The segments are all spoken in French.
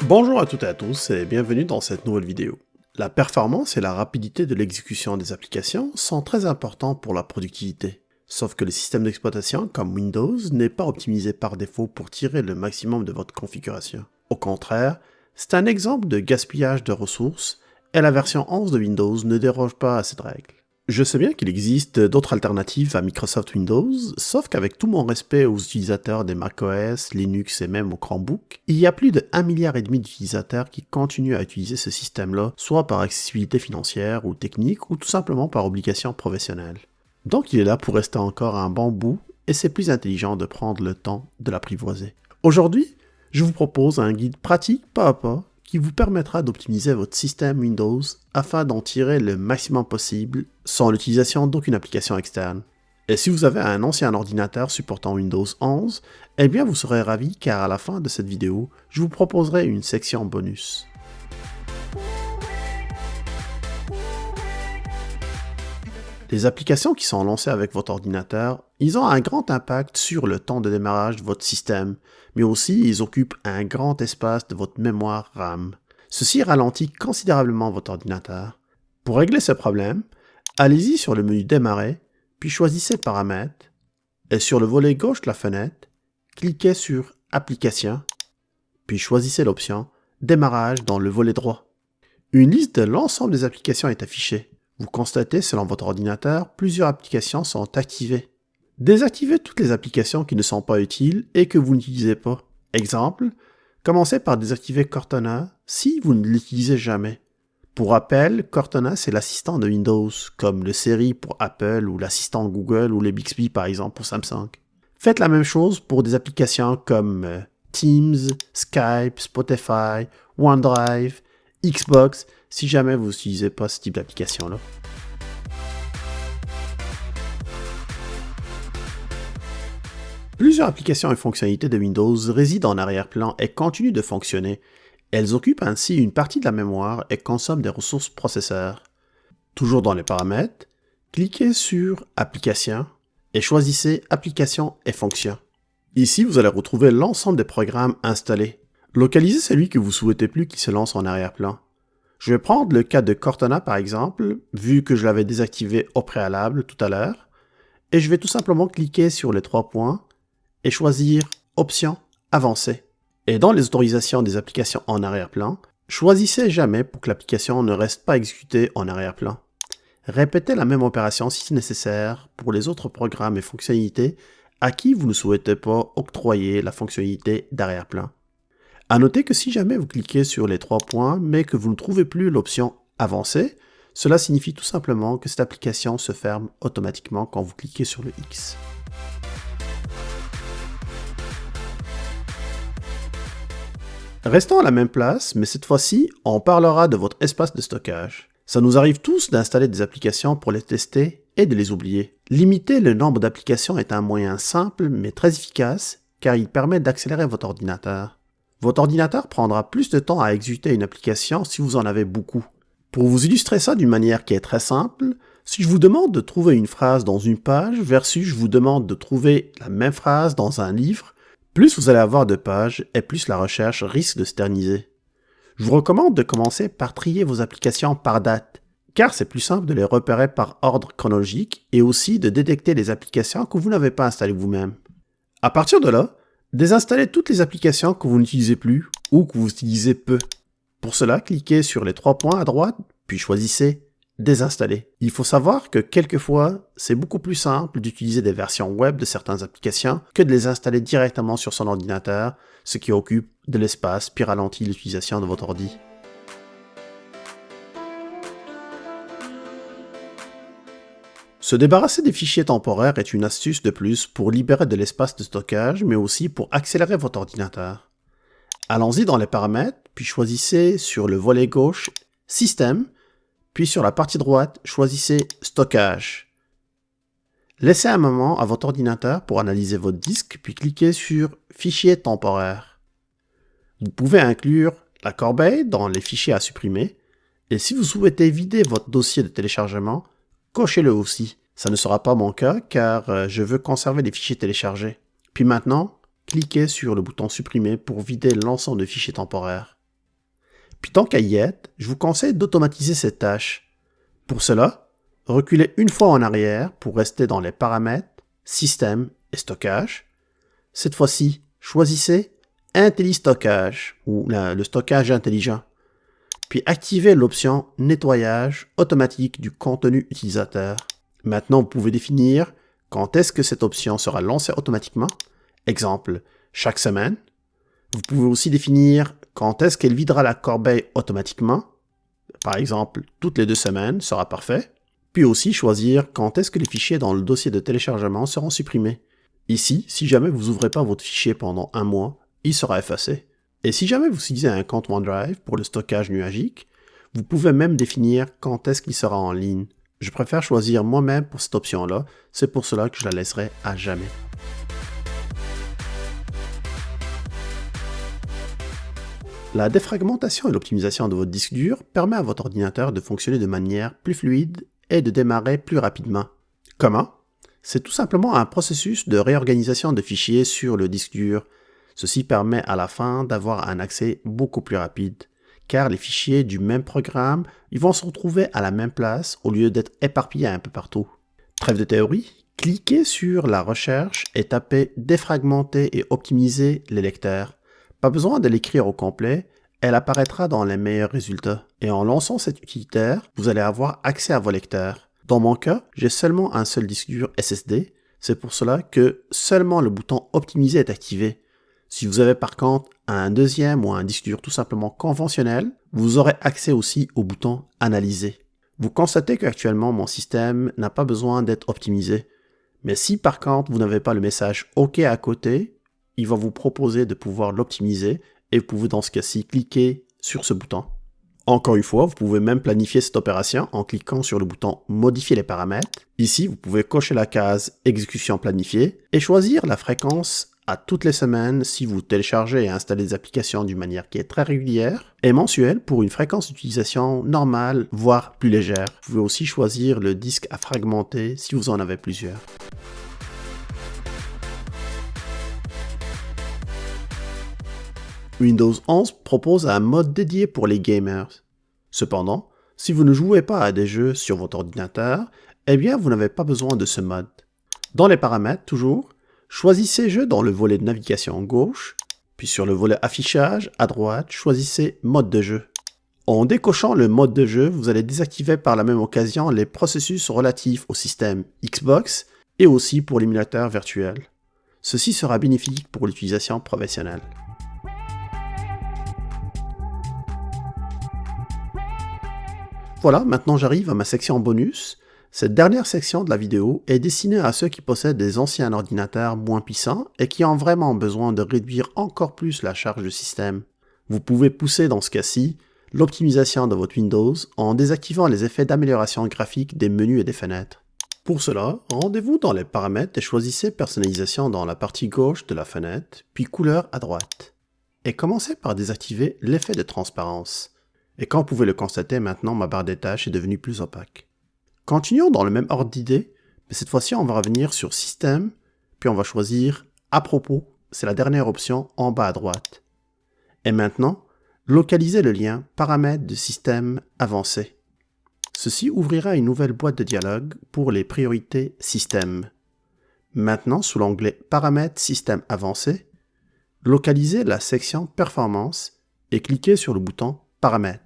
Bonjour à toutes et à tous et bienvenue dans cette nouvelle vidéo. La performance et la rapidité de l'exécution des applications sont très importants pour la productivité. Sauf que le système d'exploitation comme Windows n'est pas optimisé par défaut pour tirer le maximum de votre configuration. Au contraire, c'est un exemple de gaspillage de ressources et la version 11 de Windows ne déroge pas à cette règle. Je sais bien qu'il existe d'autres alternatives à Microsoft Windows, sauf qu'avec tout mon respect aux utilisateurs des macOS, Linux et même aux Chromebooks, il y a plus de 1,5 milliard d'utilisateurs qui continuent à utiliser ce système-là, soit par accessibilité financière ou technique, ou tout simplement par obligation professionnelle. Donc il est là pour rester encore un bon bout, et c'est plus intelligent de prendre le temps de l'apprivoiser. Aujourd'hui, je vous propose un guide pratique pas à pas, qui vous permettra d'optimiser votre système Windows afin d'en tirer le maximum possible sans l'utilisation d'aucune application externe. Et si vous avez un ancien ordinateur supportant Windows 11, eh bien vous serez ravi car à la fin de cette vidéo, je vous proposerai une section bonus. Les applications qui sont lancées avec votre ordinateur, ils ont un grand impact sur le temps de démarrage de votre système, mais aussi ils occupent un grand espace de votre mémoire RAM. Ceci ralentit considérablement votre ordinateur. Pour régler ce problème, allez-y sur le menu Démarrer, puis choisissez Paramètres, et sur le volet gauche de la fenêtre, cliquez sur Applications, puis choisissez l'option Démarrage dans le volet droit. Une liste de l'ensemble des applications est affichée. Vous constatez, selon votre ordinateur, plusieurs applications sont activées. Désactivez toutes les applications qui ne sont pas utiles et que vous n'utilisez pas. Exemple, commencez par désactiver Cortana si vous ne l'utilisez jamais. Pour rappel, Cortana c'est l'assistant de Windows, comme le Siri pour Apple ou l'assistant Google ou les Bixby par exemple pour Samsung. Faites la même chose pour des applications comme Teams, Skype, Spotify, OneDrive, Xbox, si jamais vous n'utilisez pas ce type d'application-là. Plusieurs applications et fonctionnalités de Windows résident en arrière-plan et continuent de fonctionner. Elles occupent ainsi une partie de la mémoire et consomment des ressources processeurs. Toujours dans les paramètres, cliquez sur Applications et choisissez Applications et fonctions. Ici, vous allez retrouver l'ensemble des programmes installés. Localisez celui que vous souhaitez plus qui se lance en arrière-plan. Je vais prendre le cas de Cortana par exemple, vu que je l'avais désactivé au préalable tout à l'heure, et je vais tout simplement cliquer sur les 3 points et choisir Options avancées. Et dans les autorisations des applications en arrière-plan, choisissez jamais pour que l'application ne reste pas exécutée en arrière-plan. Répétez la même opération si nécessaire pour les autres programmes et fonctionnalités à qui vous ne souhaitez pas octroyer la fonctionnalité d'arrière-plan. À noter que si jamais vous cliquez sur les 3 points, mais que vous ne trouvez plus l'option Avancer, cela signifie tout simplement que cette application se ferme automatiquement quand vous cliquez sur le X. Restons à la même place, mais cette fois-ci, on parlera de votre espace de stockage. Ça nous arrive tous d'installer des applications pour les tester et de les oublier. Limiter le nombre d'applications est un moyen simple mais très efficace car il permet d'accélérer votre ordinateur. Votre ordinateur prendra plus de temps à exécuter une application si vous en avez beaucoup. Pour vous illustrer ça d'une manière qui est très simple, si je vous demande de trouver une phrase dans une page versus je vous demande de trouver la même phrase dans un livre, plus vous allez avoir de pages et plus la recherche risque de s'éterniser. Je vous recommande de commencer par trier vos applications par date, car c'est plus simple de les repérer par ordre chronologique et aussi de détecter les applications que vous n'avez pas installées vous-même. À partir de là, désinstallez toutes les applications que vous n'utilisez plus ou que vous utilisez peu. Pour cela, cliquez sur les 3 points à droite, puis choisissez Désinstaller. Il faut savoir que quelquefois, c'est beaucoup plus simple d'utiliser des versions web de certaines applications que de les installer directement sur son ordinateur, ce qui occupe de l'espace puis ralentit l'utilisation de votre ordi. Se débarrasser des fichiers temporaires est une astuce de plus pour libérer de l'espace de stockage, mais aussi pour accélérer votre ordinateur. Allons-y dans les paramètres, puis choisissez sur le volet gauche Système, puis sur la partie droite, choisissez Stockage. Laissez un moment à votre ordinateur pour analyser votre disque, puis cliquez sur Fichiers temporaires. Vous pouvez inclure la corbeille dans les fichiers à supprimer, et si vous souhaitez vider votre dossier de téléchargement, cochez-le aussi. Ça ne sera pas mon cas car je veux conserver les fichiers téléchargés. Puis maintenant, cliquez sur le bouton supprimer pour vider l'ensemble de fichiers temporaires. Puis tant qu'à y être, je vous conseille d'automatiser cette tâche. Pour cela, reculez une fois en arrière pour rester dans les paramètres, système et stockage. Cette fois-ci, choisissez IntelliStockage ou le stockage intelligent. Puis activez l'option nettoyage automatique du contenu utilisateur. Maintenant, vous pouvez définir quand est-ce que cette option sera lancée automatiquement. Exemple, chaque semaine. Vous pouvez aussi définir quand est-ce qu'elle videra la corbeille automatiquement. Par exemple, toutes les 2 semaines sera parfait. Puis aussi choisir quand est-ce que les fichiers dans le dossier de téléchargement seront supprimés. Ici, si jamais vous n'ouvrez pas votre fichier pendant 1 mois, il sera effacé. Et si jamais vous utilisez un compte OneDrive pour le stockage nuagique, vous pouvez même définir quand est-ce qu'il sera en ligne. Je préfère choisir moi-même pour cette option-là, c'est pour cela que je la laisserai à jamais. La défragmentation et l'optimisation de votre disque dur permet à votre ordinateur de fonctionner de manière plus fluide et de démarrer plus rapidement. Comment? C'est tout simplement un processus de réorganisation de fichiers sur le disque dur. Ceci permet à la fin d'avoir un accès beaucoup plus rapide, car les fichiers du même programme, ils vont se retrouver à la même place au lieu d'être éparpillés un peu partout. Trêve de théorie, cliquez sur la recherche et tapez « Défragmenter et optimiser les lecteurs ». Pas besoin de l'écrire au complet, elle apparaîtra dans les meilleurs résultats. Et en lançant cet utilitaire, vous allez avoir accès à vos lecteurs. Dans mon cas, j'ai seulement un seul disque dur SSD, c'est pour cela que seulement le bouton « Optimiser » est activé. Si vous avez par contre un deuxième ou un disque dur tout simplement conventionnel, vous aurez accès aussi au bouton « Analyser ». Vous constatez qu'actuellement mon système n'a pas besoin d'être optimisé. Mais si par contre vous n'avez pas le message « OK » à côté, il va vous proposer de pouvoir l'optimiser et vous pouvez dans ce cas-ci cliquer sur ce bouton. Encore une fois, vous pouvez même planifier cette opération en cliquant sur le bouton « Modifier les paramètres ». Ici, vous pouvez cocher la case « Exécution planifiée » et choisir la fréquence à toutes les semaines si vous téléchargez et installez des applications d'une manière qui est très régulière, et mensuelle pour une fréquence d'utilisation normale, voire plus légère. Vous pouvez aussi choisir le disque à fragmenter si vous en avez plusieurs. Windows 11 propose un mode dédié pour les gamers. Cependant, si vous ne jouez pas à des jeux sur votre ordinateur, eh bien vous n'avez pas besoin de ce mode. Dans les paramètres, toujours, choisissez Jeux dans le volet de navigation gauche, puis sur le volet Affichage, à droite, choisissez Mode de jeu. En décochant le mode de jeu, vous allez désactiver par la même occasion les processus relatifs au système Xbox et aussi pour l'émulateur virtuel. Ceci sera bénéfique pour l'utilisation professionnelle. Voilà, maintenant j'arrive à ma section bonus. Cette dernière section de la vidéo est destinée à ceux qui possèdent des anciens ordinateurs moins puissants et qui ont vraiment besoin de réduire encore plus la charge de système. Vous pouvez pousser dans ce cas-ci l'optimisation de votre Windows en désactivant les effets d'amélioration graphique des menus et des fenêtres. Pour cela, rendez-vous dans les paramètres et choisissez Personnalisation dans la partie gauche de la fenêtre, puis Couleur à droite. Et commencez par désactiver l'effet de transparence. Et comme vous pouvez le constater, maintenant ma barre des tâches est devenue plus opaque. Continuons dans le même ordre d'idée, mais cette fois-ci on va revenir sur Système, puis on va choisir À propos, c'est la dernière option en bas à droite. Et maintenant, localisez le lien Paramètres de système avancé. Ceci ouvrira une nouvelle boîte de dialogue pour les priorités Système. Maintenant, sous l'onglet Paramètres système avancé, localisez la section Performance et cliquez sur le bouton Paramètres.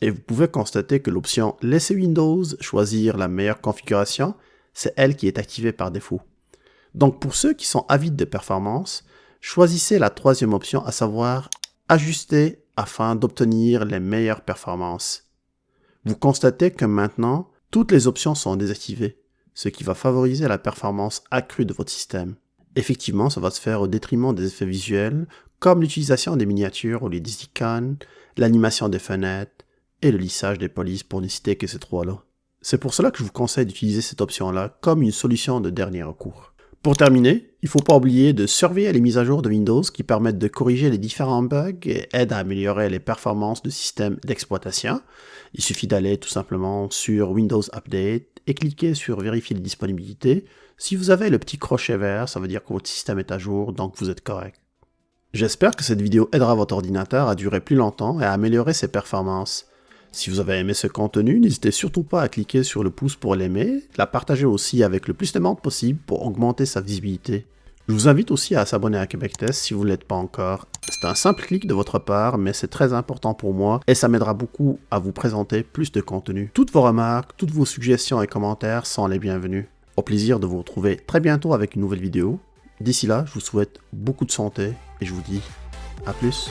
Et vous pouvez constater que l'option Laisser Windows choisir la meilleure configuration, c'est elle qui est activée par défaut. Donc pour ceux qui sont avides de performance, choisissez la troisième option, à savoir Ajuster afin d'obtenir les meilleures performances. Vous constatez que maintenant, toutes les options sont désactivées, ce qui va favoriser la performance accrue de votre système. Effectivement, ça va se faire au détriment des effets visuels, comme l'utilisation des miniatures ou les icônes, l'animation des fenêtres et le lissage des polices pour ne citer que ces trois-là. C'est pour cela que je vous conseille d'utiliser cette option-là comme une solution de dernier recours. Pour terminer, il ne faut pas oublier de surveiller les mises à jour de Windows qui permettent de corriger les différents bugs et aident à améliorer les performances du système d'exploitation. Il suffit d'aller tout simplement sur Windows Update et cliquer sur Vérifier les disponibilités. Si vous avez le petit crochet vert, ça veut dire que votre système est à jour, donc vous êtes correct. J'espère que cette vidéo aidera votre ordinateur à durer plus longtemps et à améliorer ses performances. Si vous avez aimé ce contenu, n'hésitez surtout pas à cliquer sur le pouce pour l'aimer, la partager aussi avec le plus de monde possible pour augmenter sa visibilité. Je vous invite aussi à s'abonner à Québec Test si vous ne l'êtes pas encore. C'est un simple clic de votre part, mais c'est très important pour moi et ça m'aidera beaucoup à vous présenter plus de contenu. Toutes vos remarques, toutes vos suggestions et commentaires sont les bienvenus. Au plaisir de vous retrouver très bientôt avec une nouvelle vidéo. D'ici là, je vous souhaite beaucoup de santé et je vous dis à plus.